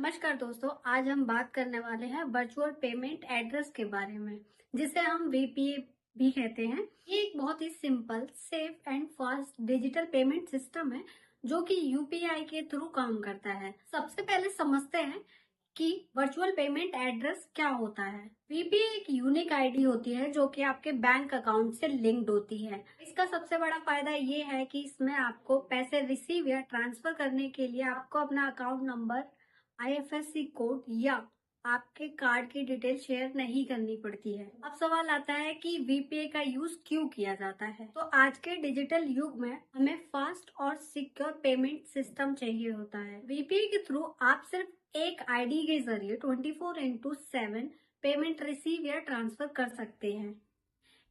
नमस्कार दोस्तों, आज हम बात करने वाले हैं वर्चुअल पेमेंट एड्रेस के बारे में, जिसे हम वीपीए भी कहते हैं। ये एक बहुत ही simple, safe and fast digital payment system है जो कि यूपीआई के थ्रू काम करता है। सबसे पहले समझते हैं कि वर्चुअल पेमेंट एड्रेस क्या होता है। वीपीए एक यूनिक आईडी होती है जो कि आपके बैंक अकाउंट से लिंक्ड होती है। इसका सबसे बड़ा फायदा ये है कि इसमें आपको पैसे रिसीव या ट्रांसफर करने के लिए आपको अपना अकाउंट नंबर, आईएफएससी कोड या आपके कार्ड की डिटेल शेयर नहीं करनी पड़ती है। अब सवाल आता है कि वीपीए का यूज क्यों किया जाता है। तो आज के डिजिटल युग में हमें फास्ट और सिक्योर पेमेंट सिस्टम चाहिए होता है। वीपीए के थ्रू आप सिर्फ एक आईडी के जरिए 24/7 पेमेंट रिसीव या ट्रांसफर कर सकते हैं।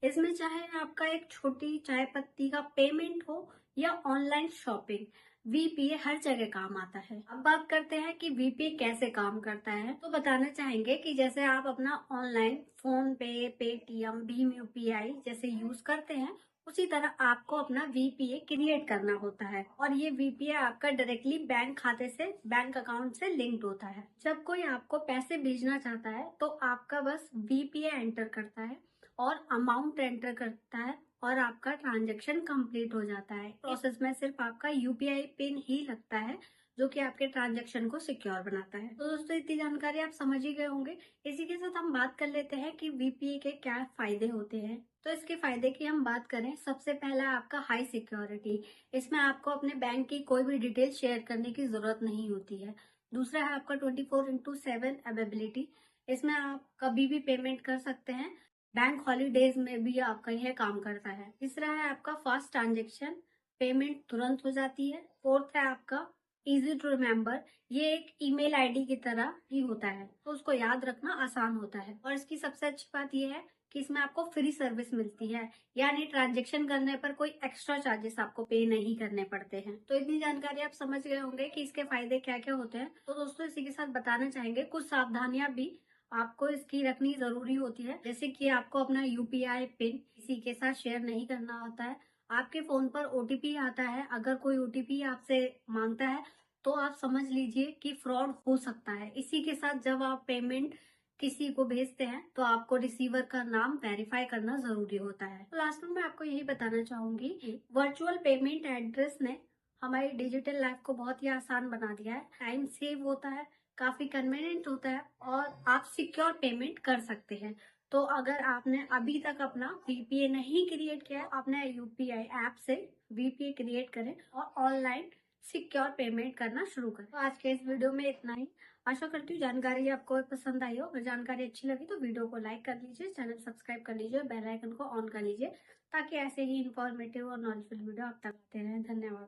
इसमें चाहे आपका एक छोटी चाय पत्ती का पेमेंट हो या ऑनलाइन शॉपिंग, वीपीए हर जगह काम आता है। अब बात करते हैं कि वीपीए कैसे काम करता है। तो बताना चाहेंगे कि जैसे आप अपना ऑनलाइन फोन पे, पेटीएम, भीम यूपीआई जैसे यूज करते हैं, उसी तरह आपको अपना वीपीए क्रिएट करना होता है और ये वीपीए आपका डायरेक्टली बैंक खाते से, बैंक अकाउंट से लिंक्ड होता है। जब कोई आपको पैसे भेजना चाहता है तो आपका बस वीपीए एंटर करता है और अमाउंट एंटर करता है और आपका ट्रांजैक्शन कंप्लीट हो जाता है। प्रोसेस में सिर्फ आपका यूपीआई पिन ही लगता है जो कि आपके ट्रांजैक्शन को सिक्योर बनाता है। तो दोस्तों, इतनी जानकारी आप समझ ही गए होंगे। इसी के साथ हम बात कर लेते हैं कि वीपीए के क्या फायदे होते हैं। तो इसके फायदे की हम बात करें, सबसे पहला आपका हाई सिक्योरिटी। इसमें आपको अपने बैंक की कोई भी डिटेल शेयर करने की जरूरत नहीं होती है। दूसरा है आपका 24/7 अवेलेबिलिटी। इसमें आप कभी भी पेमेंट कर सकते हैं। बैंक हॉलीडेज में भी आपका यह काम करता है। तीसरा है आपका फास्ट ट्रांजेक्शन, पेमेंट तुरंत हो जाती है। फोर्थ है आपका इजी टू रिमेम्बर। ये एक ईमेल आईडी की तरह ही होता है, तो उसको याद रखना आसान होता है। और इसकी सबसे अच्छी बात यह है कि इसमें आपको फ्री सर्विस मिलती है, यानी ट्रांजेक्शन करने पर कोई एक्स्ट्रा चार्जेस आपको पे नहीं करने पड़ते हैं। तो इतनी जानकारी आप समझ गए होंगे कि इसके फायदे क्या क्या होते हैं। तो दोस्तों, इसी के साथ बताना चाहेंगे कुछ सावधानियां भी आपको इसकी रखनी जरूरी होती है। जैसे कि आपको अपना यूपीआई पिन किसी के साथ शेयर नहीं करना होता है। आपके फोन पर ओटीपी आता है, अगर कोई ओटीपी आपसे मांगता है तो आप समझ लीजिए कि फ्रॉड हो सकता है। इसी के साथ जब आप पेमेंट किसी को भेजते हैं तो आपको रिसीवर का नाम वेरीफाई करना जरूरी होता है। तो लास्ट में मैं आपको यही बताना चाहूंगी कि वर्चुअल पेमेंट एड्रेस ने हमारी डिजिटल लाइफ को बहुत ही आसान बना दिया है। टाइम सेव होता है, काफी कन्वीनियंट होता है और आप सिक्योर पेमेंट कर सकते हैं। तो अगर आपने अभी तक अपना वीपीए नहीं क्रिएट किया है, अपने यूपीआई ऐप से वीपीए क्रिएट करें और ऑनलाइन सिक्योर पेमेंट करना शुरू करें। तो आज के इस वीडियो में इतना ही। आशा करती हूँ जानकारी आपको पसंद आई हो। अगर जानकारी अच्छी लगी तो वीडियो को लाइक कर लीजिए, चैनल सब्सक्राइब कर लीजिए, बेल आइकन को ऑन कर लीजिए ताकि ऐसे ही इंफॉर्मेटिव और नॉलेजफुल वीडियो आप तक आते रहें। धन्यवाद।